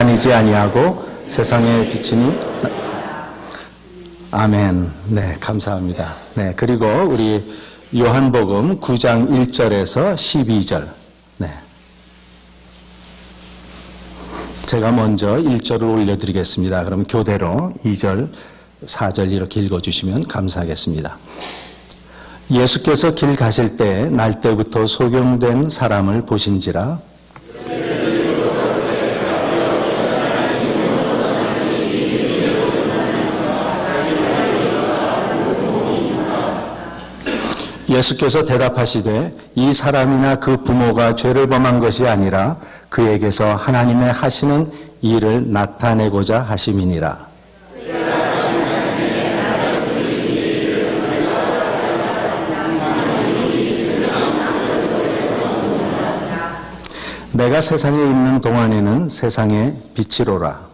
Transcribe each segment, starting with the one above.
아니지 아니하고 세상에 비치니. 아멘. 네, 감사합니다. 네, 그리고 우리 요한복음 9장 1절에서 12절. 네. 제가 먼저 1절을 올려드리겠습니다. 그럼 교대로 2절, 4절 이렇게 읽어주시면 감사하겠습니다. 예수께서 길 가실 때 날 때부터 소경된 사람을 보신지라. 예수께서 대답하시되 이 사람이나 그 부모가 죄를 범한 것이 아니라 그에게서 하나님의 하시는 일을 나타내고자 하심이니라. 내가 세상에 있는 동안에는 세상의 빛이로라.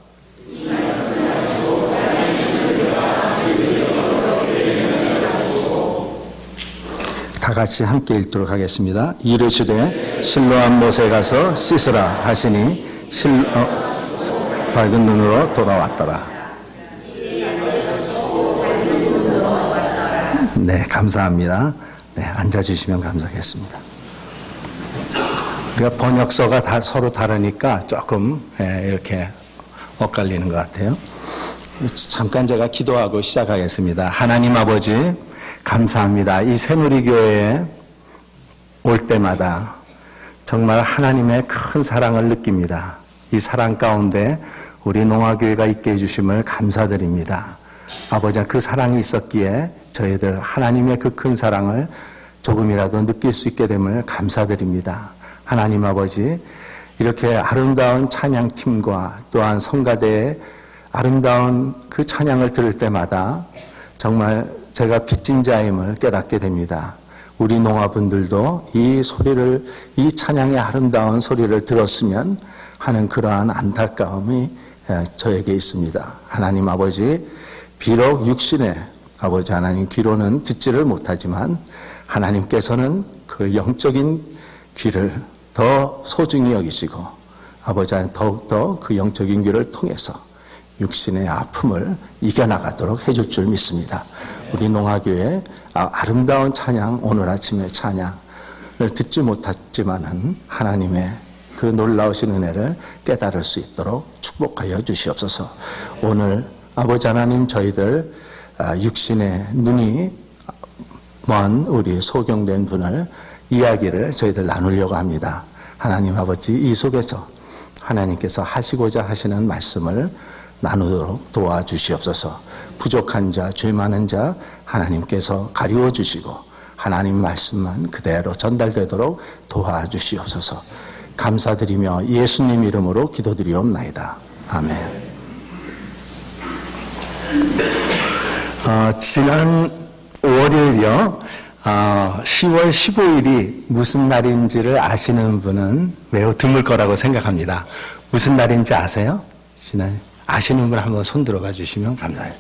다 같이 함께 읽도록 하겠습니다. 이르시되 실로암 못에 가서 씻으라 하시니 밝은 눈으로 돌아왔더라. 네, 감사합니다. 네, 앉아주시면 감사하겠습니다. 우리가 번역서가 다 서로 다르니까 조금 이렇게 엇갈리는 것 같아요. 잠깐 제가 기도하고 시작하겠습니다. 하나님 아버지, 감사합니다. 이 새누리교회에 올 때마다 정말 하나님의 큰 사랑을 느낍니다. 이 사랑 가운데 우리 농화교회가 있게 해주심을 감사드립니다. 아버지, 그 사랑이 있었기에 저희들 하나님의 그 큰 사랑을 조금이라도 느낄 수 있게 됨을 감사드립니다. 하나님 아버지, 이렇게 아름다운 찬양팀과 또한 성가대의 아름다운 그 찬양을 들을 때마다 정말 제가 빚진 자임을 깨닫게 됩니다. 우리 농아분들도 이 소리를, 이 찬양의 아름다운 소리를 들었으면 하는 그러한 안타까움이 저에게 있습니다. 하나님 아버지, 비록 육신의 아버지 하나님 귀로는 듣지를 못하지만 하나님께서는 그 영적인 귀를 더 소중히 여기시고 아버지 더욱더 그 영적인 귀를 통해서 육신의 아픔을 이겨나가도록 해줄 줄 믿습니다. 우리 농화교회 아름다운 찬양, 오늘 아침의 찬양을 듣지 못했지만은 하나님의 그 놀라우신 은혜를 깨달을 수 있도록 축복하여 주시옵소서. 오늘 아버지 하나님, 저희들 육신의 눈이 먼 우리 소경된 분을 이야기를 저희들 나누려고 합니다. 하나님 아버지, 이 속에서 하나님께서 하시고자 하시는 말씀을 나누도록 도와주시옵소서. 부족한 자, 죄 많은 자 하나님께서 가리워 주시고 하나님 말씀만 그대로 전달되도록 도와주시옵소서. 감사드리며 예수님 이름으로 기도드리옵나이다. 아멘. 지난 월요일이요. 10월 15일이 무슨 날인지를 아시는 분은 매우 드물 거라고 생각합니다. 무슨 날인지 아세요? 아시는 분 한번 손 들어가 주시면 감사해요.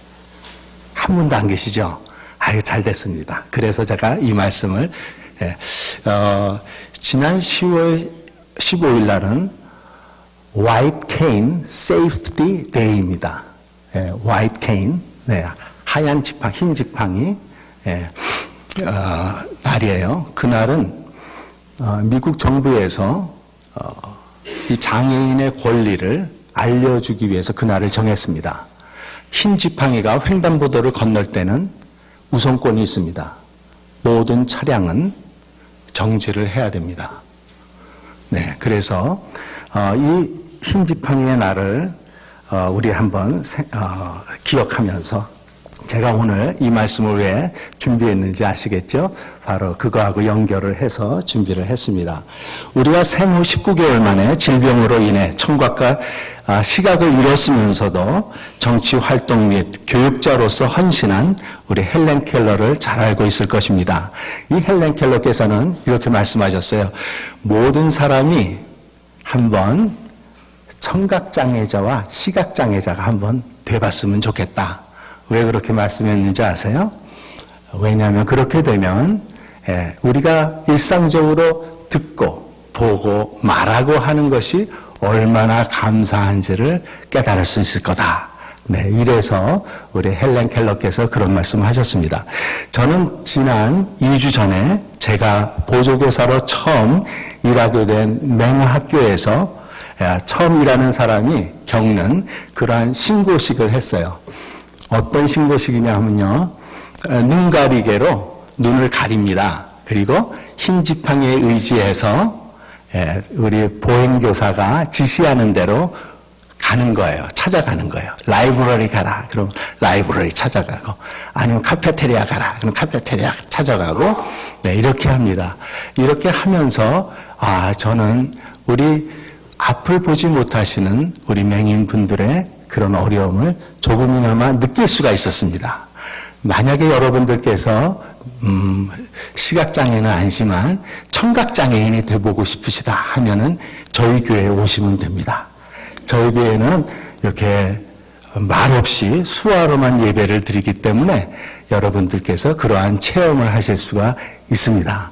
한 분도 안 계시죠? 아유, 잘 됐습니다. 그래서 제가 이 말씀을, 지난 10월 15일 날은 White Cane Safety Day입니다. White Cane, 네, 하얀 지팡, 흰 지팡이, 날이에요. 그날은 미국 정부에서 이 장애인의 권리를 알려주기 위해서 그날을 정했습니다. 흰 지팡이가 횡단보도를 건널 때는 우선권이 있습니다. 모든 차량은 정지를 해야 됩니다. 네, 그래서 이 흰 지팡이의 날을 우리 한번 기억하면서 제가 오늘 이 말씀을 왜 준비했는지 아시겠죠? 바로 그거하고 연결을 해서 준비를 했습니다. 우리가 생후 19개월 만에 질병으로 인해 청각과 시각을 잃었으면서도 정치 활동 및 교육자로서 헌신한 우리 헬렌 켈러를 잘 알고 있을 것입니다. 이 헬렌 켈러께서는 이렇게 말씀하셨어요. 모든 사람이 한번 청각장애자와 시각장애자가 한번 돼봤으면 좋겠다. 왜 그렇게 말씀했는지 아세요? 왜냐하면 그렇게 되면 우리가 일상적으로 듣고 보고 말하고 하는 것이 얼마나 감사한지를 깨달을 수 있을 거다. 네, 이래서 우리 헬렌 켈러께서 그런 말씀을 하셨습니다. 저는 지난 2주 전에 제가 보조교사로 처음 일하게 된 맹학교에서 처음 일하는 사람이 겪는 그러한 신고식을 했어요. 어떤 신고식이냐 하면요, 눈 가리개로 눈을 가립니다. 그리고 흰 지팡이에 의지해서 우리 보행교사가 지시하는 대로 가는 거예요. 찾아가는 거예요. 라이브러리 가라. 그럼 라이브러리 찾아가고, 아니면 카페테리아 가라. 그럼 카페테리아 찾아가고, 네, 이렇게 합니다. 이렇게 하면서 저는 우리 앞을 보지 못하시는 우리 맹인분들의 그런 어려움을 조금이나마 느낄 수가 있었습니다. 만약에 여러분들께서 시각장애는 아니지만 청각장애인이 돼보고 싶으시다 하면은 저희 교회에 오시면 됩니다. 저희 교회는 이렇게 말없이 수화로만 예배를 드리기 때문에 여러분들께서 그러한 체험을 하실 수가 있습니다.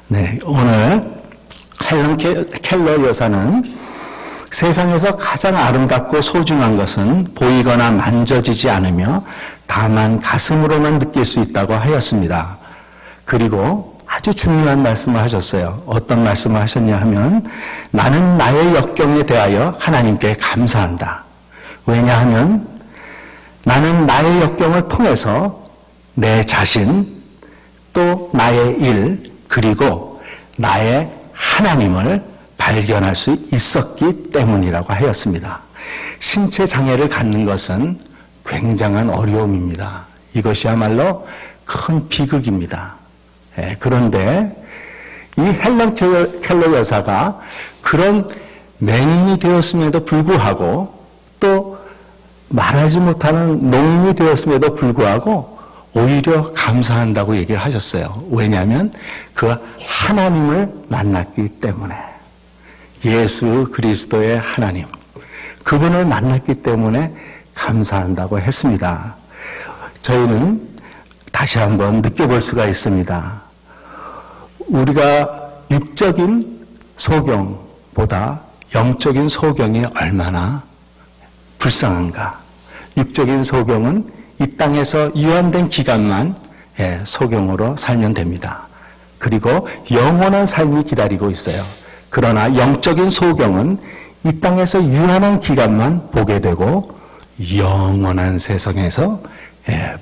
네, 오늘 헬렌 켈러 여사는 세상에서 가장 아름답고 소중한 것은 보이거나 만져지지 않으며 다만 가슴으로만 느낄 수 있다고 하였습니다. 그리고 아주 중요한 말씀을 하셨어요. 어떤 말씀을 하셨냐 하면, 나는 나의 역경에 대하여 하나님께 감사한다. 왜냐하면 나는 나의 역경을 통해서 내 자신, 또 나의 일, 그리고 나의 하나님을 발견할 수 있었기 때문이라고 하였습니다. 신체 장애를 갖는 것은 굉장한 어려움입니다. 이것이야말로 큰 비극입니다. 그런데 이 헬렌 켈러 여사가 그런 맹인이 되었음에도 불구하고, 또 말하지 못하는 농인이 되었음에도 불구하고 오히려 감사한다고 얘기를 하셨어요. 왜냐하면 그 하나님을 만났기 때문에, 예수 그리스도의 하나님, 그분을 만났기 때문에 감사한다고 했습니다. 저희는 다시 한번 느껴볼 수가 있습니다. 우리가 육적인 소경보다 영적인 소경이 얼마나 불쌍한가. 육적인 소경은 이 땅에서 유한된 기간만 소경으로 살면 됩니다. 그리고 영원한 삶이 기다리고 있어요. 그러나 영적인 소경은 이 땅에서 유한한 기간만 보게 되고 영원한 세상에서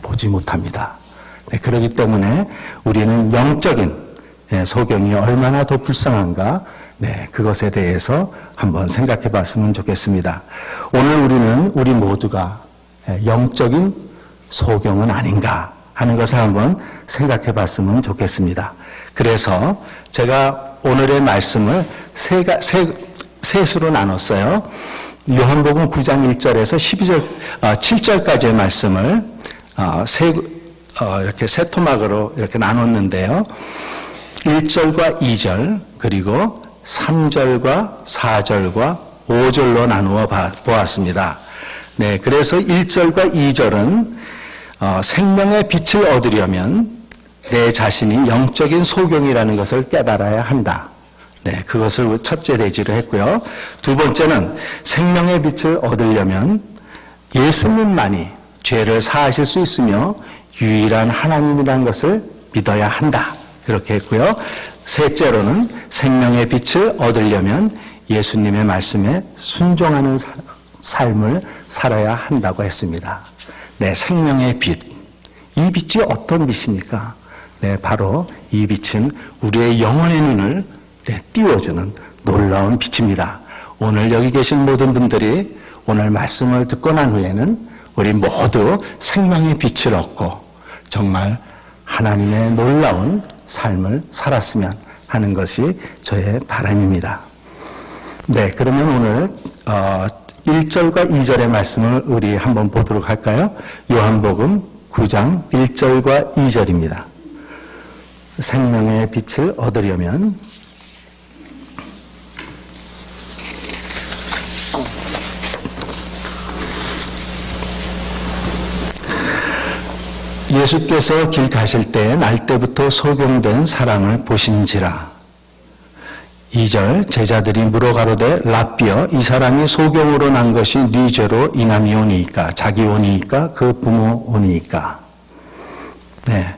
보지 못합니다. 그렇기 때문에 우리는 영적인 소경이 얼마나 더 불쌍한가, 그것에 대해서 한번 생각해 봤으면 좋겠습니다. 오늘 우리는 우리 모두가 영적인 소경은 아닌가 하는 것을 한번 생각해 봤으면 좋겠습니다. 그래서 제가 오늘의 말씀을 셋으로 나눴어요. 요한복음 9장 1절에서 7절까지의 말씀을 이렇게 세 토막으로 이렇게 나눴는데요. 1절과 2절, 그리고 3절과 4절과 5절로 나누어 보았습니다. 네, 그래서 1절과 2절은 생명의 빛을 얻으려면 내 자신이 영적인 소경이라는 것을 깨달아야 한다. 네, 그것을 첫째 대지로 했고요. 두 번째는 생명의 빛을 얻으려면 예수님만이 죄를 사하실 수 있으며 유일한 하나님이라는 것을 믿어야 한다. 그렇게 했고요. 셋째로는 생명의 빛을 얻으려면 예수님의 말씀에 순종하는 삶을 살아야 한다고 했습니다. 네, 생명의 빛. 이 빛이 어떤 빛입니까? 네, 바로 이 빛은 우리의 영혼의 눈을 띄워주는 놀라운 빛입니다. 오늘 여기 계신 모든 분들이 오늘 말씀을 듣고 난 후에는 우리 모두 생명의 빛을 얻고 정말 하나님의 놀라운 삶을 살았으면 하는 것이 저의 바람입니다. 네, 그러면 오늘 1절과 2절의 말씀을 우리 한번 보도록 할까요? 요한복음 9장 1절과 2절입니다. 생명의 빛을 얻으려면 예수께서 길 가실 때 날 때부터 소경된 사람을 보신지라. 2절 제자들이 물어 가로되 라삐여 이 사람이 소경으로 난 것이 네 죄로 인함이오니이까 자기 오니이까 그 부모 오니이까. 네,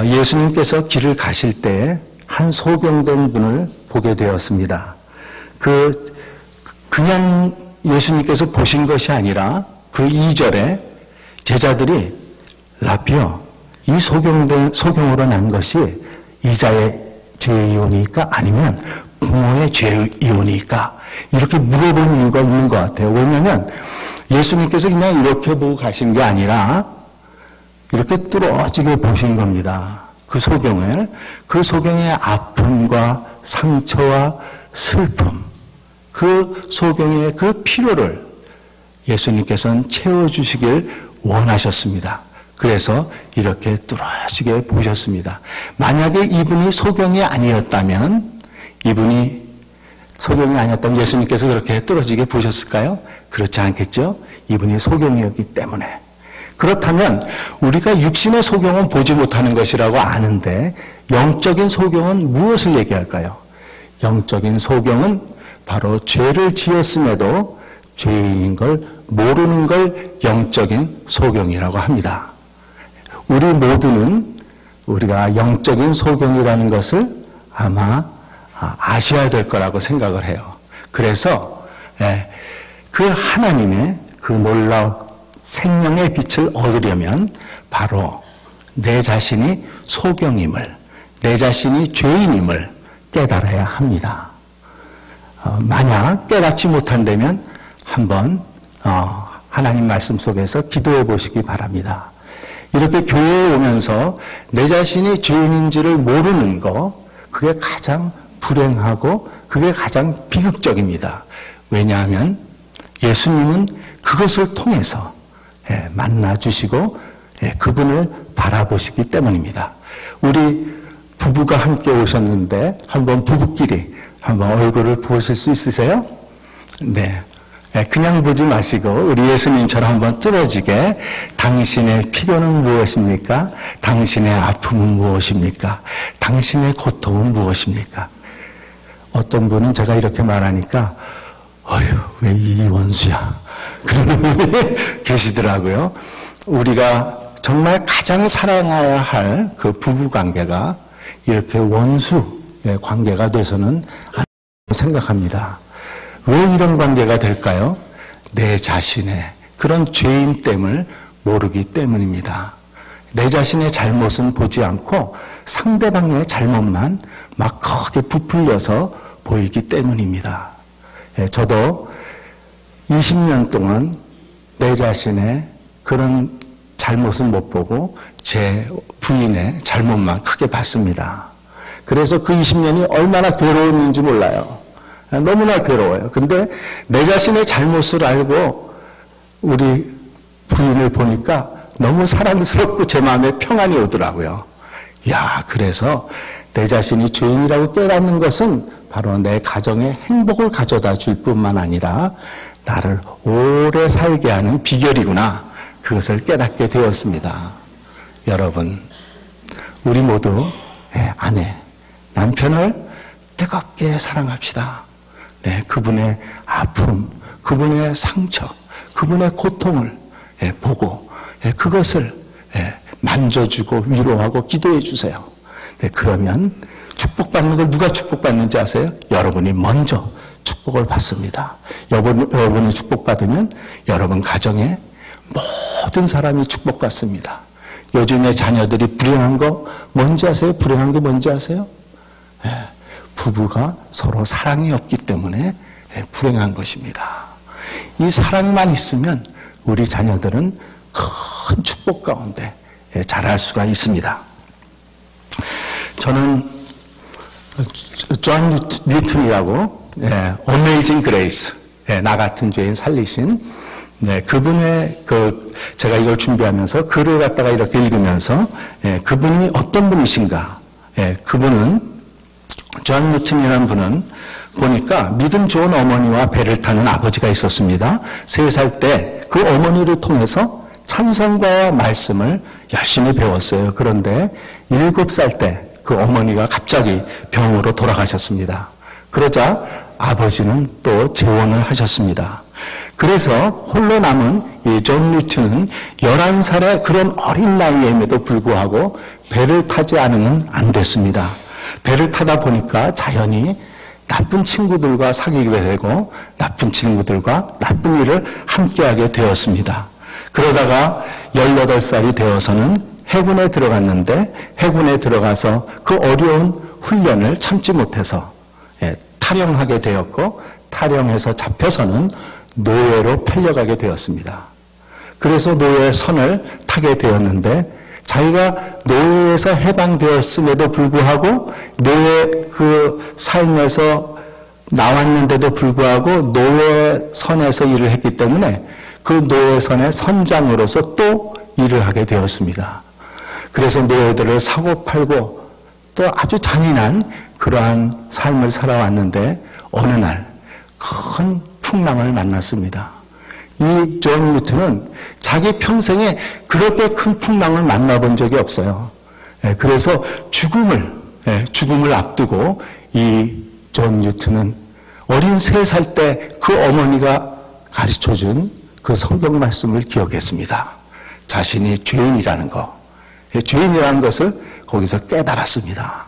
예수님께서 길을 가실 때 한 소경된 분을 보게 되었습니다. 그냥 예수님께서 보신 것이 아니라 그 2절에 제자들이 라삐여 이 소경으로 난 것이 이자의 죄이오니까 아니면 부모의 죄이오니까 이렇게 물어본 이유가 있는 것 같아요. 왜냐하면 예수님께서 그냥 이렇게 보고 가신 게 아니라 이렇게 뚫어지게 보신 겁니다. 그 소경의 아픔과 상처와 슬픔, 그 소경의 그 필요를 예수님께서는 채워주시길 원하셨습니다. 그래서 이렇게 뚫어지게 보셨습니다. 만약에 이분이 소경이 아니었다면 예수님께서 그렇게 뚫어지게 보셨을까요? 그렇지 않겠죠? 이분이 소경이었기 때문에. 그렇다면 우리가 육신의 소경은 보지 못하는 것이라고 아는데 영적인 소경은 무엇을 얘기할까요? 영적인 소경은 바로 죄를 지었음에도 죄인인 걸 모르는 걸 영적인 소경이라고 합니다. 우리 모두는 우리가 영적인 소경이라는 것을 아마 아셔야 될 거라고 생각을 해요. 그래서 그 하나님의 그 놀라운 생명의 빛을 얻으려면 바로 내 자신이 소경임을, 내 자신이 죄인임을 깨달아야 합니다. 만약 깨닫지 못한다면 한번 하나님 말씀 속에서 기도해 보시기 바랍니다. 이렇게 교회에 오면서 내 자신이 죄인인지를 모르는 거, 그게 가장 불행하고 그게 가장 비극적입니다. 왜냐하면 예수님은 그것을 통해서 만나주시고 그분을 바라보시기 때문입니다. 우리 부부가 함께 오셨는데 한번 부부끼리 한번 얼굴을 보실 수 있으세요? 네. 그냥 보지 마시고 우리 예수님처럼 한번 뚫어지게 당신의 필요는 무엇입니까? 당신의 아픔은 무엇입니까? 당신의 고통은 무엇입니까? 어떤 분은 제가 이렇게 말하니까 어휴 왜 이 원수야 그러는 분이 계시더라고요. 우리가 정말 가장 사랑해야 할 그 부부관계가 이렇게 원수의 관계가 돼서는 안 생각합니다. 왜 이런 관계가 될까요? 내 자신의 그런 죄인됨을 모르기 때문입니다. 내 자신의 잘못은 보지 않고 상대방의 잘못만 막 크게 부풀려서 보이기 때문입니다. 저도 20년 동안 내 자신의 그런 잘못은 못 보고 제 부인의 잘못만 크게 봤습니다. 그래서 그 20년이 얼마나 괴로웠는지 몰라요. 너무나 괴로워요. 근데 내 자신의 잘못을 알고 우리 부인을 보니까 너무 사랑스럽고 제 마음에 평안이 오더라고요. 그래서 내 자신이 죄인이라고 깨닫는 것은 바로 내 가정에 행복을 가져다 줄 뿐만 아니라 나를 오래 살게 하는 비결이구나. 그것을 깨닫게 되었습니다. 여러분, 우리 모두 아내, 남편을 뜨겁게 사랑합시다. 그분의 아픔, 그분의 상처, 그분의 고통을 보고 그것을 만져주고 위로하고 기도해 주세요. 그러면 축복받는 걸 누가 축복받는지 아세요? 여러분이 먼저 축복을 받습니다. 여러분이 축복받으면 여러분 가정에 모든 사람이 축복받습니다. 요즘에 자녀들이 불행한 거 뭔지 아세요? 불행한 게 뭔지 아세요? 부부가 서로 사랑이 없기 때문에 불행한 것입니다. 이 사랑만 있으면 우리 자녀들은 큰 축복 가운데 자랄 수가 있습니다. 저는 존 뉴턴이라고 어메이징 그레이스, 나 같은 죄인 살리신 그분의 제가 이걸 준비하면서 글을 갖다가 이렇게 읽으면서 그분이 어떤 분이신가? 그분은 존 뉴턴이라는 분은 보니까 믿음 좋은 어머니와 배를 타는 아버지가 있었습니다. 3살 때 그 어머니를 통해서 찬송과 말씀을 열심히 배웠어요. 그런데 7살 때 그 어머니가 갑자기 병으로 돌아가셨습니다. 그러자 아버지는 또 재혼을 하셨습니다. 그래서 홀로 남은 이 존 루트는 11살의 그런 어린 나이임에도 불구하고 배를 타지 않으면 안 됐습니다. 배를 타다 보니까 자연히 나쁜 친구들과 사귀게 되고 나쁜 친구들과 나쁜 일을 함께하게 되었습니다. 그러다가 18살이 되어서는 해군에 들어갔는데 해군에 들어가서 그 어려운 훈련을 참지 못해서 탈영하게 되었고 탈영해서 잡혀서는 노예로 팔려가게 되었습니다. 그래서 노예 선을 타게 되었는데 자기가 노예에서 해방되었음에도 불구하고 노예 그 삶에서 나왔는데도 불구하고 노예 선에서 일을 했기 때문에 그 노예 선의 선장으로서 또 일을 하게 되었습니다. 그래서 노예들을 사고 팔고 또 아주 잔인한 그러한 삶을 살아왔는데 어느 날 큰 풍랑을 만났습니다. 이 존 루트는 자기 평생에 그렇게 큰 풍랑을 만나본 적이 없어요. 그래서 죽음을 앞두고 이 존 루트는 어린 3살 때 그 어머니가 가르쳐준 그 성경 말씀을 기억했습니다. 자신이 죄인이라는 것, 죄인이라는 것을 거기서 깨달았습니다.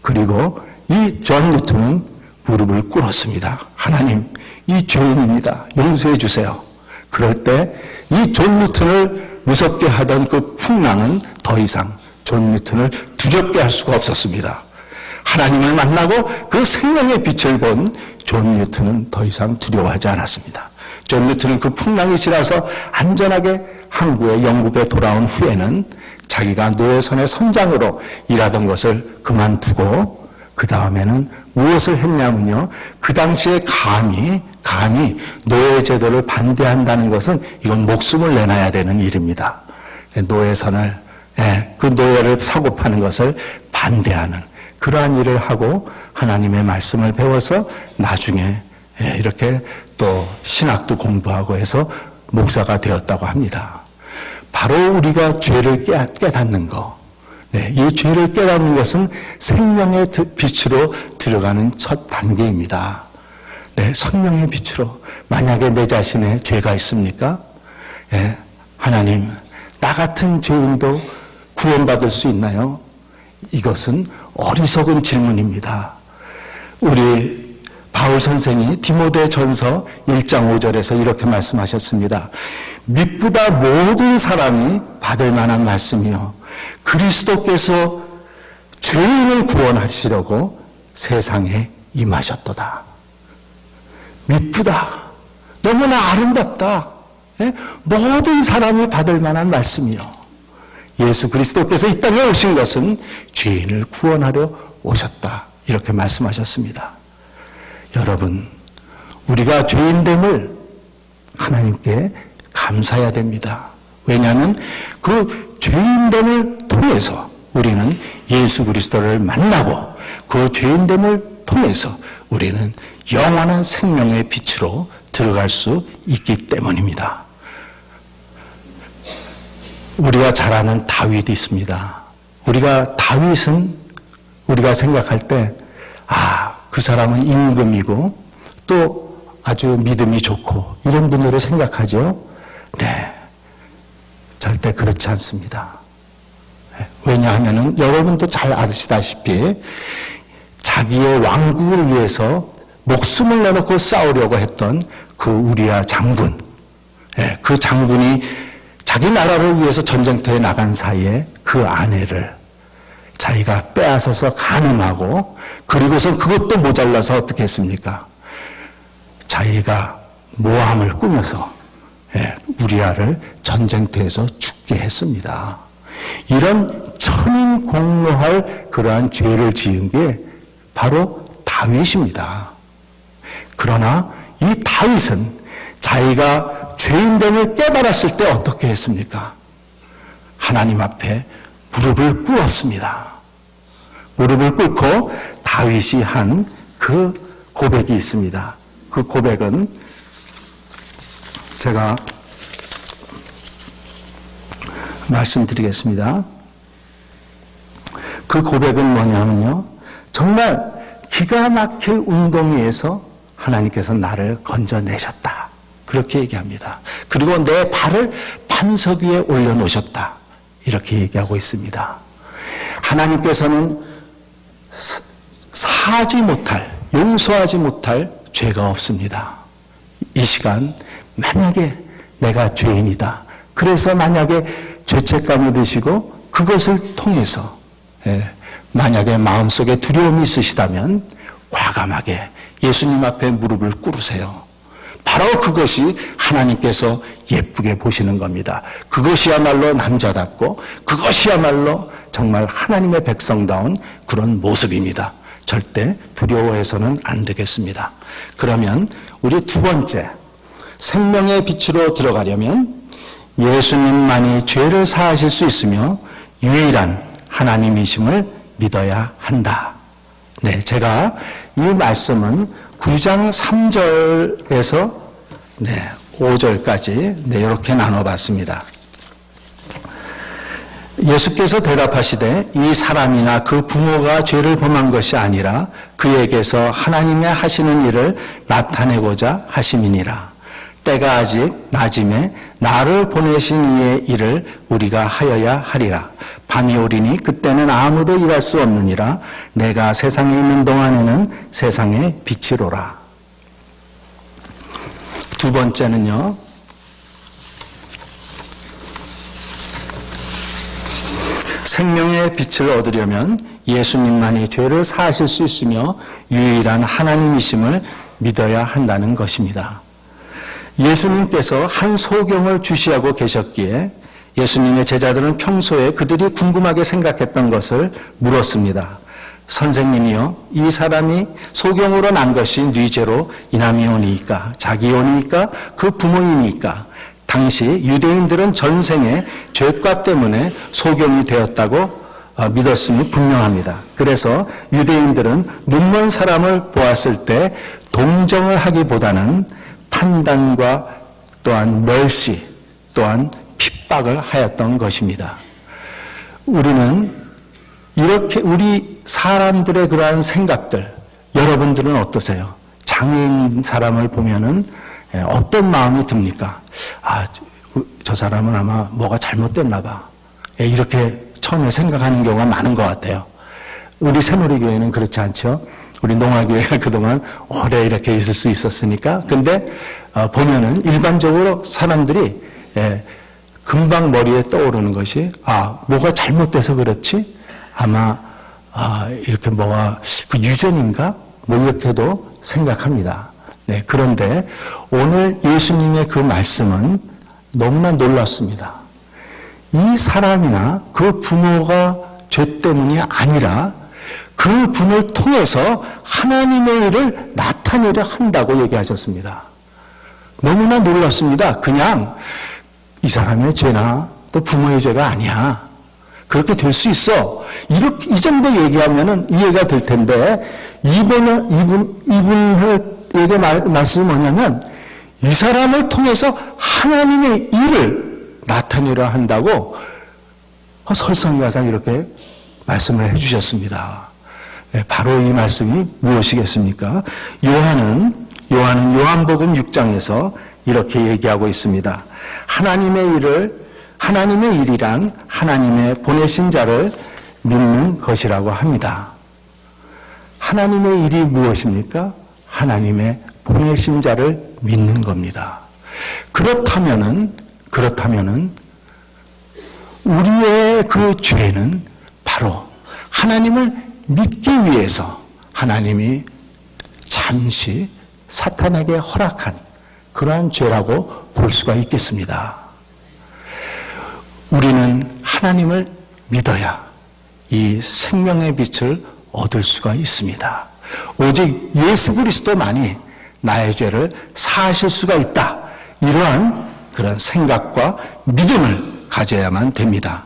그리고 이 존 루트는 무릎을 꿇었습니다. 하나님, 이 죄인입니다. 용서해 주세요. 그럴 때 이 존 루튼을 무섭게 하던 그 풍랑은 더 이상 존 루튼을 두렵게 할 수가 없었습니다. 하나님을 만나고 그 생명의 빛을 본 존 루튼은 더 이상 두려워하지 않았습니다. 존 루튼은 그 풍랑이 지나서 안전하게 항구에 영국에 돌아온 후에는 자기가 노예선의 선장으로 일하던 것을 그만두고 그 다음에는 무엇을 했냐면요. 그 당시에 감히 노예 제도를 반대한다는 것은 이건 목숨을 내놔야 되는 일입니다. 노예선을, 그 노예를 사고 파는 것을 반대하는 그러한 일을 하고 하나님의 말씀을 배워서 나중에 이렇게 또 신학도 공부하고 해서 목사가 되었다고 합니다. 바로 우리가 죄를 깨닫는 것, 이 죄를 깨닫는 것은 생명의 빛으로 들어가는 첫 단계입니다. 생명의 빛으로. 만약에 내 자신에 죄가 있습니까? 하나님, 나 같은 죄인도 구원받을 수 있나요? 이것은 어리석은 질문입니다. 우리 바울 선생이 디모데전서 1장 5절에서 이렇게 말씀하셨습니다. 믿보다 모든 사람이 받을 만한 말씀이요 그리스도께서 죄인을 구원하시려고 세상에 임하셨도다. 믿보다 너무나 아름답다. 모든 사람이 받을 만한 말씀이요 예수 그리스도께서 이 땅에 오신 것은 죄인을 구원하려 오셨다. 이렇게 말씀하셨습니다. 여러분, 우리가 죄인됨을 하나님께 감사해야 됩니다. 왜냐하면 그 죄인됨을 통해서 우리는 예수 그리스도를 만나고 그 죄인됨을 통해서 우리는 영원한 생명의 빛으로 들어갈 수 있기 때문입니다. 우리가 잘 아는 다윗이 있습니다. 다윗은 우리가 생각할 때 그 사람은 임금이고 또 아주 믿음이 좋고 이런 분으로 생각하죠. 네, 절대 그렇지 않습니다. 왜냐하면 여러분도 잘 아시다시피 자기의 왕국을 위해서 목숨을 내놓고 싸우려고 했던 그 우리야 장군, 그 장군이 자기 나라를 위해서 전쟁터에 나간 사이에 그 아내를 자기가 빼앗아서 간음하고 그리고선 그것도 모자라서 어떻게 했습니까? 자기가 모함을 꾸며서 우리아를 전쟁터에서 죽게 했습니다. 이런 천인공노할 그러한 죄를 지은 게 바로 다윗입니다. 그러나 이 다윗은 자기가 죄인됨을 깨달았을 때 어떻게 했습니까? 하나님 앞에 무릎을 꿇었습니다. 무릎을 꿇고 다윗이 한 그 고백이 있습니다. 그 고백은 제가 말씀드리겠습니다. 그 고백은 뭐냐면요. 정말 기가 막힐 운동에서 하나님께서 나를 건져내셨다. 그렇게 얘기합니다. 그리고 내 발을 반석 위에 올려놓으셨다. 이렇게 얘기하고 있습니다. 하나님께서는 사하지 못할, 용서하지 못할 죄가 없습니다. 이 시간 만약에 내가 죄인이다. 그래서 만약에 죄책감이 드시고 그것을 통해서 만약에 마음속에 두려움이 있으시다면 과감하게 예수님 앞에 무릎을 꿇으세요. 바로 그것이 하나님께서 예쁘게 보시는 겁니다. 그것이야말로 남자답고 그것이야말로 정말 하나님의 백성다운 그런 모습입니다. 절대 두려워해서는 안 되겠습니다. 그러면 우리 두 번째, 생명의 빛으로 들어가려면 예수님만이 죄를 사하실 수 있으며 유일한 하나님이심을 믿어야 한다. 네, 제가 이 말씀은 9장 3절에서 5절까지 이렇게 나눠봤습니다. 예수께서 대답하시되 이 사람이나 그 부모가 죄를 범한 것이 아니라 그에게서 하나님의 하시는 일을 나타내고자 하심이니라. 때가 아직 낮음에 나를 보내신 이의 일을 우리가 하여야 하리라. 밤이 오리니 그때는 아무도 일할 수 없느니라. 내가 세상에 있는 동안에는 세상의 빛이로라. 두 번째는요, 생명의 빛을 얻으려면 예수님만이 죄를 사하실 수 있으며 유일한 하나님이심을 믿어야 한다는 것입니다. 예수님께서 한 소경을 주시하고 계셨기에 예수님의 제자들은 평소에 그들이 궁금하게 생각했던 것을 물었습니다. 선생님이요, 이 사람이 소경으로 난 것이 네 죄로 인함이 오니까, 자기 오니까, 그 부모이니까. 당시 유대인들은 전생에 죄과 때문에 소경이 되었다고 믿었음이 분명합니다. 그래서 유대인들은 눈먼 사람을 보았을 때 동정을 하기보다는 판단과 또한 멸시, 또한 핍박을 하였던 것입니다. 우리는 이렇게 우리 사람들의 그러한 생각들, 여러분들은 어떠세요? 장애인 사람을 보면은 어떤 마음이 듭니까? 아, 저 사람은 아마 뭐가 잘못됐나 봐. 이렇게 처음에 생각하는 경우가 많은 것 같아요. 우리 새누리교회는 그렇지 않죠? 우리 농화교회가 그동안 오래 이렇게 있을 수 있었으니까. 근데 보면은 일반적으로 사람들이 금방 머리에 떠오르는 것이, 뭐가 잘못돼서 그렇지? 아마 이렇게 뭐가 그 유전인가? 뭐 이렇게도 생각합니다. 네, 그런데 오늘 예수님의 그 말씀은 너무나 놀랍습니다. 이 사람이나 그 부모가 죄 때문이 아니라 그 분을 통해서 하나님의 일을 나타내려 한다고 얘기하셨습니다. 너무나 놀랍습니다. 그냥 이 사람의 죄나 또 부모의 죄가 아니야. 그렇게 될 수 있어. 이 정도 얘기하면은 이해가 될 텐데, 이분에게 말씀이 뭐냐면, 이 사람을 통해서 하나님의 일을 나타내려 한다고 설상가상 이렇게 말씀을 해주셨습니다. 네, 바로 이 말씀이 무엇이겠습니까? 요한은 요한복음 6장에서 이렇게 얘기하고 있습니다. 하나님의 일이란 하나님의 보내신 자를 믿는 것이라고 합니다. 하나님의 일이 무엇입니까? 하나님의 보내신 자를 믿는 겁니다. 그렇다면은 우리의 그 죄는 바로 하나님을 믿기 위해서 하나님이 잠시 사탄에게 허락한 그러한 죄라고 볼 수가 있겠습니다. 우리는 하나님을 믿어야 이 생명의 빛을 얻을 수가 있습니다. 오직 예수 그리스도만이 나의 죄를 사하실 수가 있다. 이러한 그런 생각과 믿음을 가져야만 됩니다.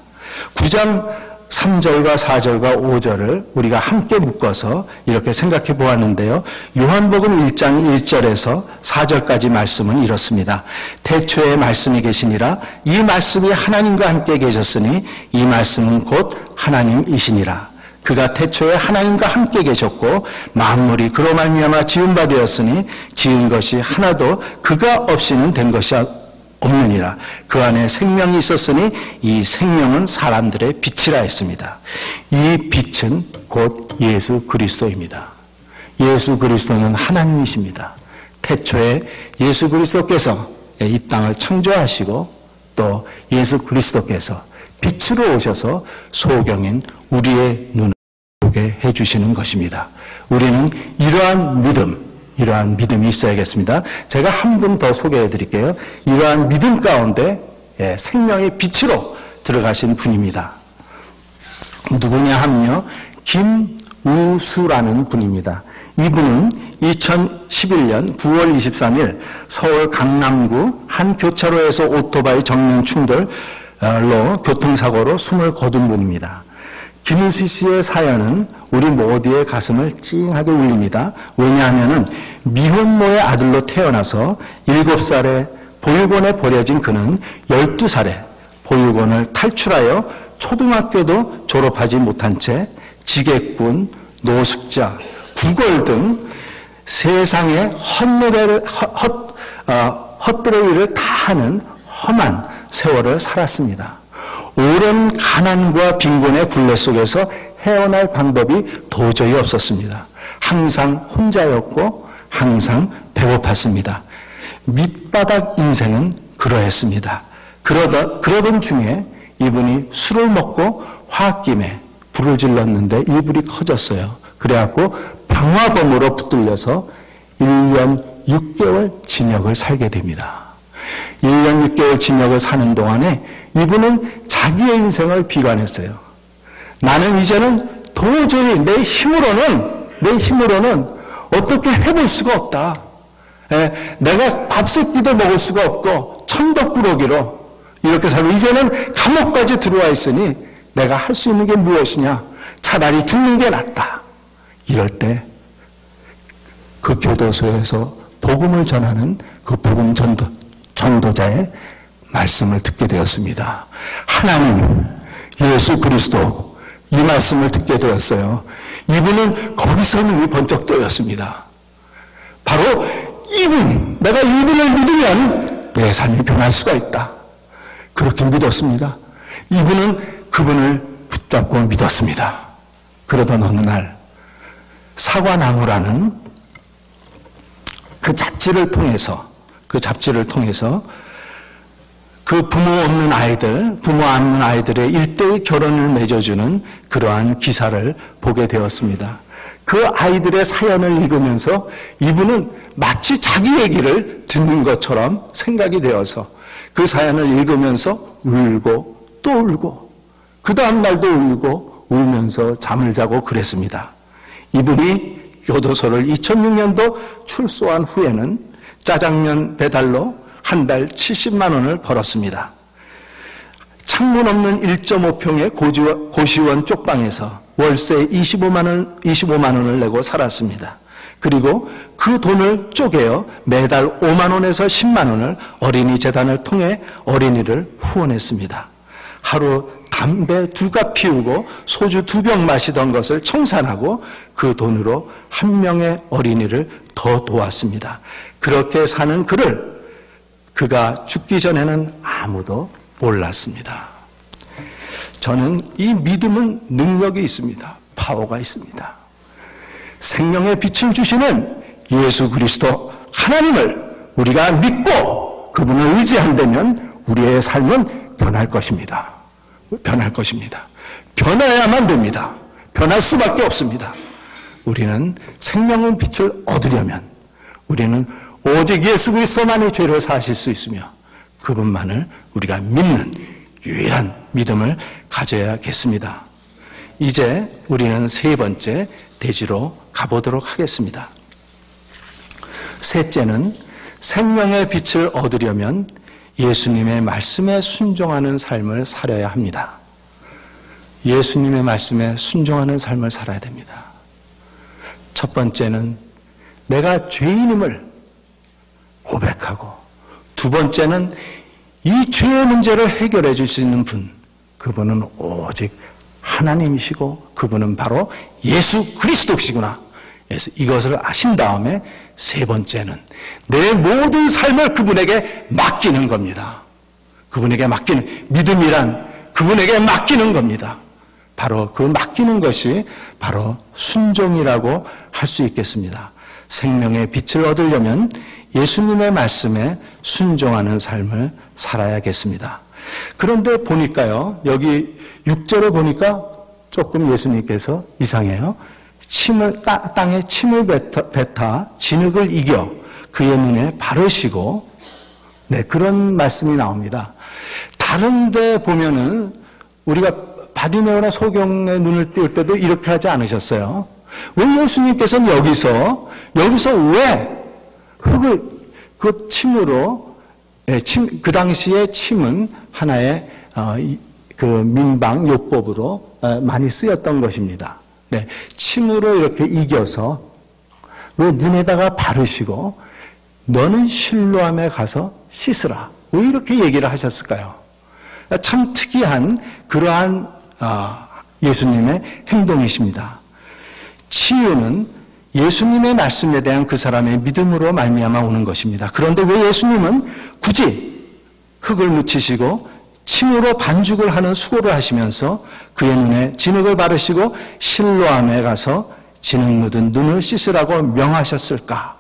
9장 3절과 4절과 5절을 우리가 함께 묶어서 이렇게 생각해 보았는데요. 요한복음 1장 1절에서 4절까지 말씀은 이렇습니다. 태초에 말씀이 계시니라. 이 말씀이 하나님과 함께 계셨으니 이 말씀은 곧 하나님이시니라. 그가 태초에 하나님과 함께 계셨고 만물이 그로 말미암아 지은 바 되었으니 지은 것이 하나도 그가 없이는 된 것이 없느니라. 그 안에 생명이 있었으니 이 생명은 사람들의 빛이라 했습니다. 이 빛은 곧 예수 그리스도입니다. 예수 그리스도는 하나님이십니다. 태초에 예수 그리스도께서 이 땅을 창조하시고 또 예수 그리스도께서 빛으로 오셔서 소경인 우리의 눈을 보게 해주시는 것입니다. 우리는 이러한 믿음이 있어야겠습니다. 제가 한 분 더 소개해 드릴게요. 이러한 믿음 가운데 생명의 빛으로 들어가신 분입니다. 누구냐 하면요, 김우수라는 분입니다. 이분은 2011년 9월 23일 서울 강남구 한 교차로에서 오토바이 정면 충돌로 교통사고로 숨을 거둔 분입니다. 김우수 씨의 사연은 우리 모두의 가슴을 찡하게 울립니다. 왜냐하면 미혼모의 아들로 태어나서 7살에 보육원에 버려진 그는 12살에 보육원을 탈출하여 초등학교도 졸업하지 못한 채 지객군, 노숙자, 구걸 등 세상의 헛들의 일을 다 하는 험한 세월을 살았습니다. 오랜 가난과 빈곤의 굴레 속에서 헤어날 방법이 도저히 없었습니다. 항상 혼자였고 항상 배고팠습니다. 밑바닥 인생은 그러했습니다. 그러던 중에 이분이 술을 먹고 홧김에 불을 질렀는데 이 불이 커졌어요. 그래갖고 방화범으로 붙들려서 1년 6개월 징역을 살게 됩니다. 1년 6개월 징역을 사는 동안에 이분은 자기의 인생을 비관했어요. 나는 이제는 도저히 내 힘으로는 어떻게 해볼 수가 없다. 내가 밥 세끼도 먹을 수가 없고 천덕꾸러기로 이렇게 살고 이제는 감옥까지 들어와 있으니 내가 할 수 있는 게 무엇이냐. 차라리 죽는 게 낫다. 이럴 때 그 교도소에서 복음을 전하는 그 복음 전도자의 말씀을 듣게 되었습니다. 하나님, 예수 그리스도 이 말씀을 듣게 되었어요. 이분은 거기서 눈이 번쩍 뜨였습니다. 바로 내가 이분을 믿으면 내 삶이 변할 수가 있다. 그렇게 믿었습니다. 이분은 그분을 붙잡고 믿었습니다. 그러던 어느 날 사과나무라는 그 잡지를 통해서 그 부모 없는 아이들의 일대의 결혼을 맺어주는 그러한 기사를 보게 되었습니다. 그 아이들의 사연을 읽으면서 이분은 마치 자기 얘기를 듣는 것처럼 생각이 되어서 그 사연을 읽으면서 울고 또 울고 그 다음 날도 울고 울면서 잠을 자고 그랬습니다. 이분이 교도소를 2006년도 출소한 후에는 짜장면 배달로 한 달 70만 원을 벌었습니다. 창문 없는 1.5평의 고시원 쪽방에서 월세 25만 원을 내고 살았습니다. 그리고 그 돈을 쪼개어 매달 5만 원에서 10만 원을 어린이재단을 통해 어린이를 후원했습니다. 하루 담배 2갑 피우고 소주 2병 마시던 것을 청산하고 그 돈으로 한 명의 어린이를 더 도왔습니다. 그렇게 사는 그가 죽기 전에는 아무도 몰랐습니다. 저는 이 믿음은 능력이 있습니다. 파워가 있습니다. 생명의 빛을 주시는 예수 그리스도 하나님을 우리가 믿고 그분을 의지한다면 우리의 삶은 변할 것입니다. 변해야만 됩니다. 변할 수밖에 없습니다. 우리는 생명의 빛을 얻으려면 우리는 오직 예수 그리스도만이 죄를 사실 수 있으며 그분만을 우리가 믿는 유일한 믿음을 가져야겠습니다. 이제 우리는 세 번째 대지로 가보도록 하겠습니다. 셋째는 생명의 빛을 얻으려면 예수님의 말씀에 순종하는 삶을 살아야 합니다. 예수님의 말씀에 순종하는 삶을 살아야 됩니다. 첫 번째는 내가 죄인임을 고백하고, 두 번째는 이 죄의 문제를 해결해 줄 수 있는 분, 그분은 오직 하나님이시고 그분은 바로 예수 그리스도시구나. 그래서 이것을 아신 다음에 세 번째는 내 모든 삶을 그분에게 맡기는 겁니다. 그분에게 맡기는, 믿음이란 그분에게 맡기는 겁니다. 바로 그 맡기는 것이 바로 순종이라고 할 수 있겠습니다. 생명의 빛을 얻으려면 예수님의 말씀에 순종하는 삶을 살아야겠습니다. 그런데 보니까요, 여기 6절에 보니까 조금 예수님께서 이상해요. 땅에 침을 뱉어 진흙을 이겨 그의 눈에 바르시고, 네, 그런 말씀이 나옵니다. 다른 데 보면은 우리가 바디메오나 소경의 눈을 띄울 때도 이렇게 하지 않으셨어요. 왜 예수님께서는 여기서 왜 흙을 그 침으로, 그 당시에 침은 하나의 그 민방 요법으로 많이 쓰였던 것입니다. 네, 침으로 이렇게 이겨서 왜 눈에다가 바르시고 너는 실로암에 가서 씻으라. 왜 이렇게 얘기를 하셨을까요? 참 특이한 그러한 예수님의 행동이십니다. 치유는 예수님의 말씀에 대한 그 사람의 믿음으로 말미암아 오는 것입니다. 그런데 왜 예수님은 굳이 흙을 묻히시고 침으로 반죽을 하는 수고를 하시면서 그의 눈에 진흙을 바르시고 실로암에 가서 진흙 묻은 눈을 씻으라고 명하셨을까?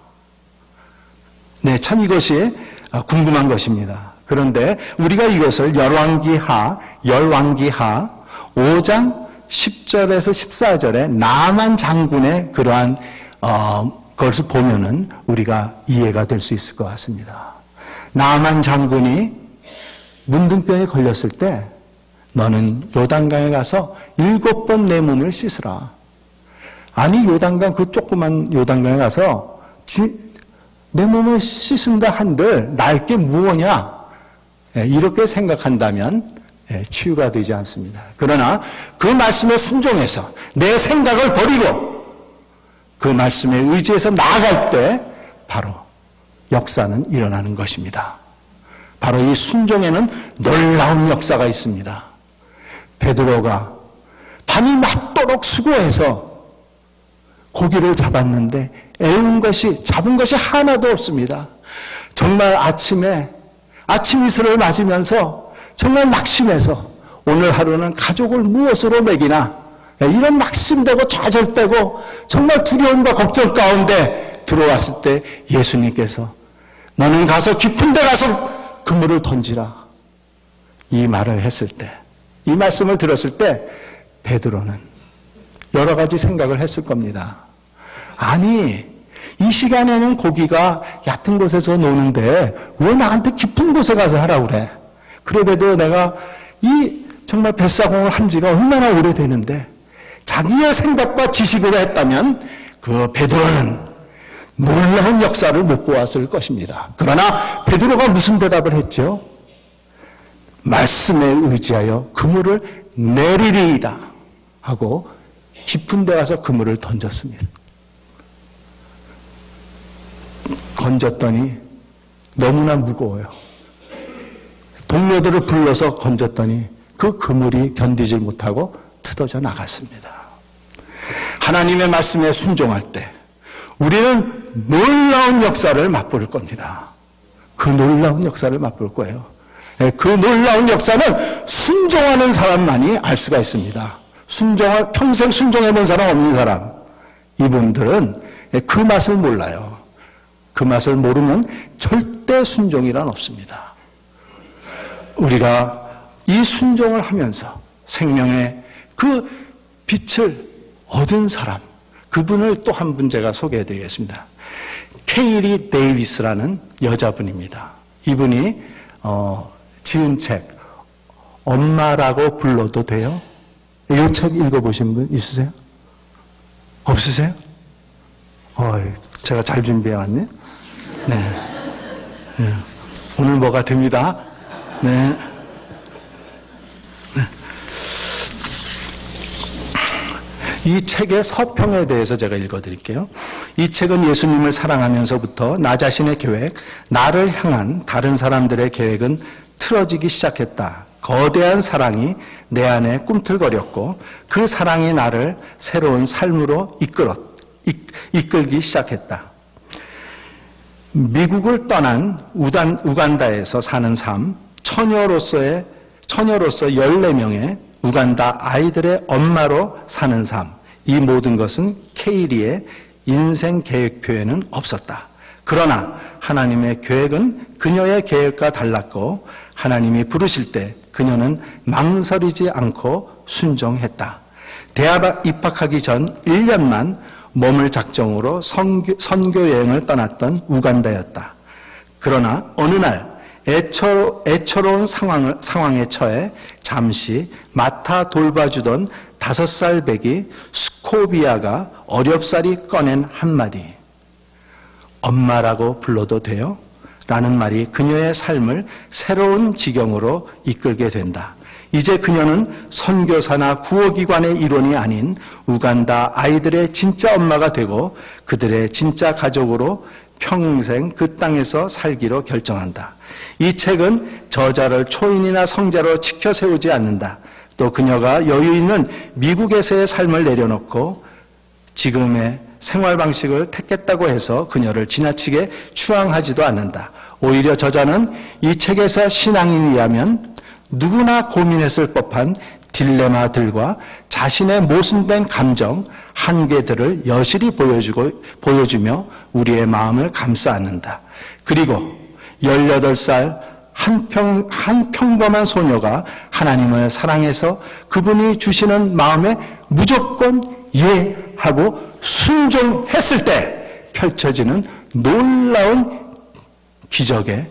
네, 참 이것이 궁금한 것입니다. 그런데 우리가 이것을 열왕기하 5장 10절에서 14절에 나만 장군의 그러한 것을 보면은 우리가 이해가 될 수 있을 것 같습니다. 나만 장군이 문둥병에 걸렸을 때 너는 요단강에 가서 7번 내 몸을 씻으라. 아니, 요단강, 그 조그만 요단강에 가서 내 몸을 씻은다 한들 날 게 무엇냐? 이렇게 생각한다면 치유가 되지 않습니다. 그러나 그 말씀에 순종해서 내 생각을 버리고 그 말씀에 의지해서 나아갈 때 바로 역사는 일어나는 것입니다. 바로 이 순종에는 놀라운 역사가 있습니다. 베드로가 밤이 맞도록 수고해서 고기를 잡았는데 잡은 것이 하나도 없습니다. 정말 아침 이슬을 맞으면서 정말 낙심해서 오늘 하루는 가족을 무엇으로 먹이나 이런 낙심되고 좌절되고 정말 두려움과 걱정 가운데 들어왔을 때 예수님께서 너는 가서 깊은 데 가서 그물을 던지라, 이 말을 했을 때, 이 말씀을 들었을 때 베드로는 여러 가지 생각을 했을 겁니다. 아니, 이 시간에는 고기가 얕은 곳에서 노는데 왜 나한테 깊은 곳에 가서 하라고 그래? 그래도 내가 이 정말 뱃사공을 한 지가 얼마나 오래되는데, 자기의 생각과 지식으로 했다면 그 베드로는 놀라운 역사를 못 보았을 것입니다. 그러나 베드로가 무슨 대답을 했죠? 말씀에 의지하여 그물을 내리리이다 하고 깊은 데 가서 그물을 던졌습니다. 건졌더니 너무나 무거워요. 동료들을 불러서 건졌더니 그 그물이 견디질 못하고 틀어져 나갔습니다. 하나님의 말씀에 순종할 때 우리는 놀라운 역사를 맛볼 겁니다. 그 놀라운 역사를 맛볼 거예요. 그 놀라운 역사는 순종하는 사람만이 알 수가 있습니다. 평생 순종해본 사람 없는 사람, 이분들은 그 맛을 몰라요. 그 맛을 모르면 절대 순종이란 없습니다. 우리가 이 순종을 하면서 생명의 그 빛을 얻은 사람, 그분을 또 한 분 제가 소개해드리겠습니다. 케이리 데이비스라는 여자분입니다. 이분이 지은 책 엄마라고 불러도 돼요? 이 책 읽어보신 분 있으세요? 없으세요? 제가 잘 준비해왔네. 네. 오늘 뭐가 됩니다. 네. 이 책의 서평에 대해서 제가 읽어드릴게요. 이 책은 예수님을 사랑하면서부터 나 자신의 계획, 나를 향한 다른 사람들의 계획은 틀어지기 시작했다. 거대한 사랑이 내 안에 꿈틀거렸고 그 사랑이 나를 새로운 삶으로 이끌기 시작했다. 미국을 떠난 우간다에서 사는 삶, 처녀로서 14명의 우간다 아이들의 엄마로 사는 삶, 이 모든 것은 케이리의 인생 계획표에는 없었다. 그러나 하나님의 계획은 그녀의 계획과 달랐고 하나님이 부르실 때 그녀는 망설이지 않고 순종했다. 대학 입학하기 전 1년만 머물 작정으로 선교 여행을 떠났던 우간다였다. 그러나 어느 날 애처로운 상황에 처해 잠시 맡아 돌봐주던 5살 배기 스코비아가 어렵사리 꺼낸 한마디, 엄마라고 불러도 돼요? 라는 말이 그녀의 삶을 새로운 지경으로 이끌게 된다. 이제 그녀는 선교사나 구호기관의 일원이 아닌 우간다 아이들의 진짜 엄마가 되고 그들의 진짜 가족으로 평생 그 땅에서 살기로 결정한다. 이 책은 저자를 초인이나 성자로 지켜 세우지 않는다. 또 그녀가 여유 있는 미국에서의 삶을 내려놓고 지금의 생활 방식을 택했다고 해서 그녀를 지나치게 추앙하지도 않는다. 오히려 저자는 이 책에서 신앙인이라면 누구나 고민했을 법한 딜레마들과 자신의 모순된 감정, 한계들을 여실히 보여주며 우리의 마음을 감싸 안는다. 그리고 18살 한 평범한 소녀가 하나님을 사랑해서 그분이 주시는 마음에 무조건 예하고 순종했을 때 펼쳐지는 놀라운 기적의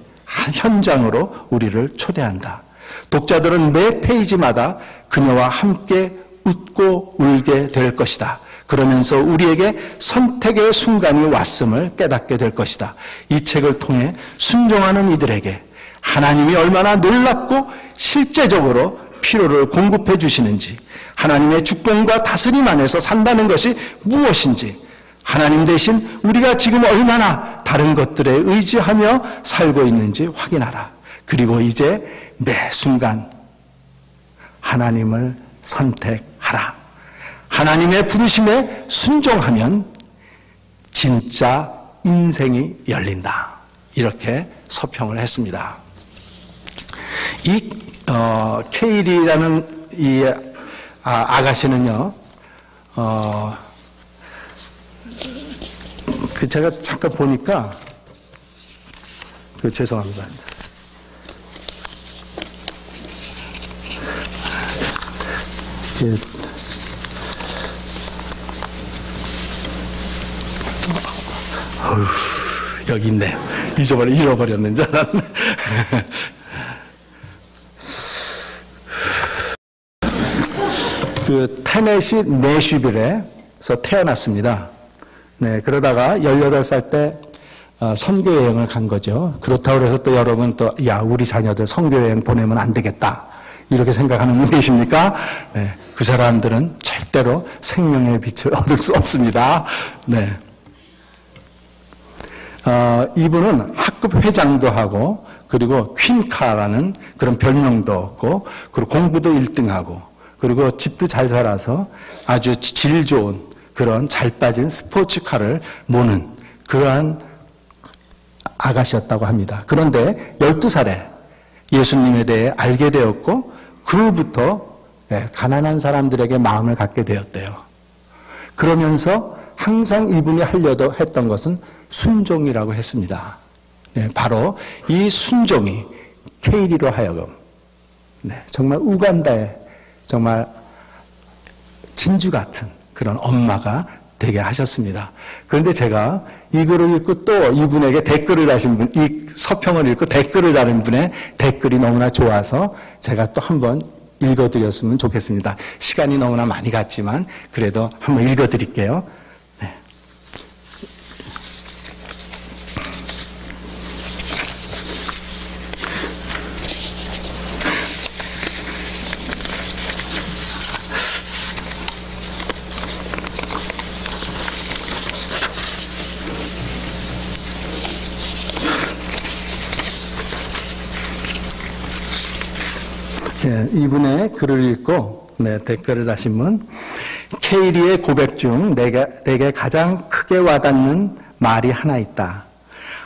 현장으로 우리를 초대한다. 독자들은 매 페이지마다 그녀와 함께 웃고 울게 될 것이다. 그러면서 우리에게 선택의 순간이 왔음을 깨닫게 될 것이다. 이 책을 통해 순종하는 이들에게 하나님이 얼마나 놀랍고 실제적으로 필요를 공급해 주시는지, 하나님의 주권과 다스림 안에서 산다는 것이 무엇인지, 하나님 대신 우리가 지금 얼마나 다른 것들에 의지하며 살고 있는지 확인하라. 그리고 이제 매 순간 하나님을 선택하라. 하나님의 부르심에 순종하면 진짜 인생이 열린다. 이렇게 서평을 했습니다. 이 케일이라는 이 아가씨는요, 제가 잠깐 보니까 죄송합니다. 여기 있네요. 잃어버렸는 줄 알았네. 테네시 내슈빌에서 태어났습니다. 네, 그러다가 18살 때 선교 여행을 간 거죠. 그렇다고 해서 또 여러분 우리 자녀들 선교 여행 보내면 안 되겠다, 이렇게 생각하는 분 계십니까? 네, 그 사람들은 절대로 생명의 빛을 얻을 수 없습니다. 네. 이분은 학급 회장도 하고, 그리고 퀸카라는 그런 별명도 얻고, 그리고 공부도 1등하고, 그리고 집도 잘 살아서 아주 질 좋은 그런 잘 빠진 스포츠카를 모는 그러한 아가씨였다고 합니다. 그런데 12살에 예수님에 대해 알게 되었고, 그부터 가난한 사람들에게 마음을 갖게 되었대요. 그러면서 항상 이분이 하려고 했던 것은 순종이라고 했습니다. 네, 바로 이 순종이 케이리로 하여금 정말 우간다의 정말 진주 같은 그런 엄마가 되게 하셨습니다. 그런데 제가 이 글을 읽고 또 이분에게 댓글을 다신 분, 이 서평을 읽고 댓글을 다는 분의 댓글이 너무나 좋아서 제가 또 한번 읽어드렸으면 좋겠습니다. 시간이 너무나 많이 갔지만 그래도 한번 읽어드릴게요. 네. 이분의 글을 읽고 댓글을 다신 분, 케이리의 고백 중 내게 가장 크게 와닿는 말이 하나 있다.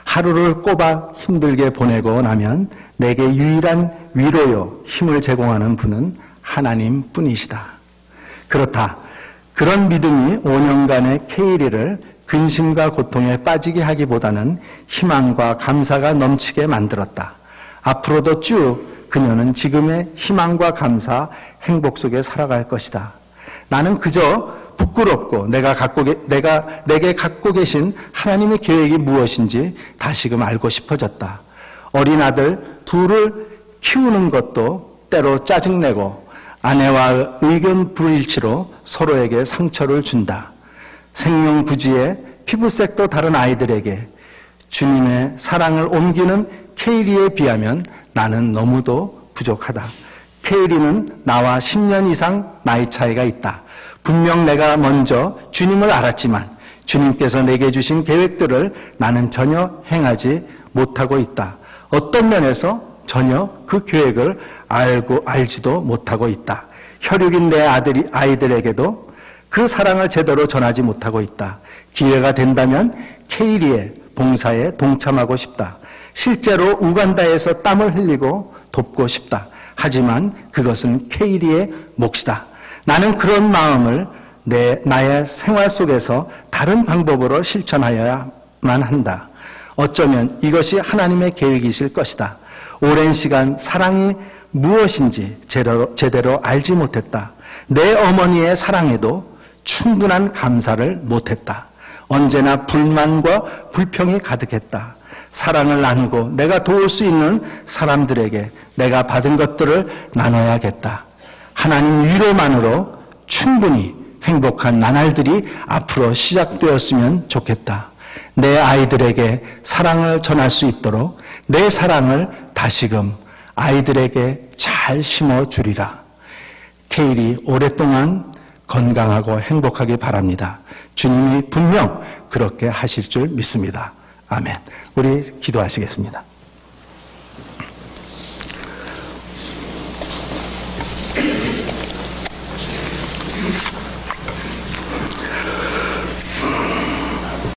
하루를 꼬박 힘들게 보내고 나면 내게 유일한 위로요 힘을 제공하는 분은 하나님 뿐이시다. 그렇다. 그런 믿음이 5년간의 케이리를 근심과 고통에 빠지게 하기보다는 희망과 감사가 넘치게 만들었다. 앞으로도 쭉 그녀는 지금의 희망과 감사, 행복 속에 살아갈 것이다. 나는 그저 부끄럽고 내게 갖고 계신 하나님의 계획이 무엇인지 다시금 알고 싶어졌다. 어린 아들 둘을 키우는 것도 때로 짜증내고 아내와 의견 불일치로 서로에게 상처를 준다. 생명부지에 피부색도 다른 아이들에게 주님의 사랑을 옮기는 케이리에 비하면 나는 너무도 부족하다. 케이리는 나와 10년 이상 나이 차이가 있다. 분명 내가 먼저 주님을 알았지만 주님께서 내게 주신 계획들을 나는 전혀 행하지 못하고 있다. 어떤 면에서 전혀 그 계획을 알지도 못하고 있다. 혈육인 내 아이들에게도 그 사랑을 제대로 전하지 못하고 있다. 기회가 된다면 케이리의 봉사에 동참하고 싶다. 실제로 우간다에서 땀을 흘리고 돕고 싶다. 하지만 그것은 케이리의 몫이다. 나는 그런 마음을 나의 생활 속에서 다른 방법으로 실천하여야만 한다. 어쩌면 이것이 하나님의 계획이실 것이다. 오랜 시간 사랑이 무엇인지 제대로 알지 못했다. 내 어머니의 사랑에도 충분한 감사를 못했다. 언제나 불만과 불평이 가득했다. 사랑을 나누고 내가 도울 수 있는 사람들에게 내가 받은 것들을 나눠야겠다. 하나님 위로만으로 충분히 행복한 나날들이 앞으로 시작되었으면 좋겠다. 내 아이들에게 사랑을 전할 수 있도록 내 사랑을 다시금 아이들에게 잘 심어주리라. 케이리 오랫동안 건강하고 행복하길 바랍니다. 주님이 분명 그렇게 하실 줄 믿습니다. 아멘. 우리 기도하시겠습니다.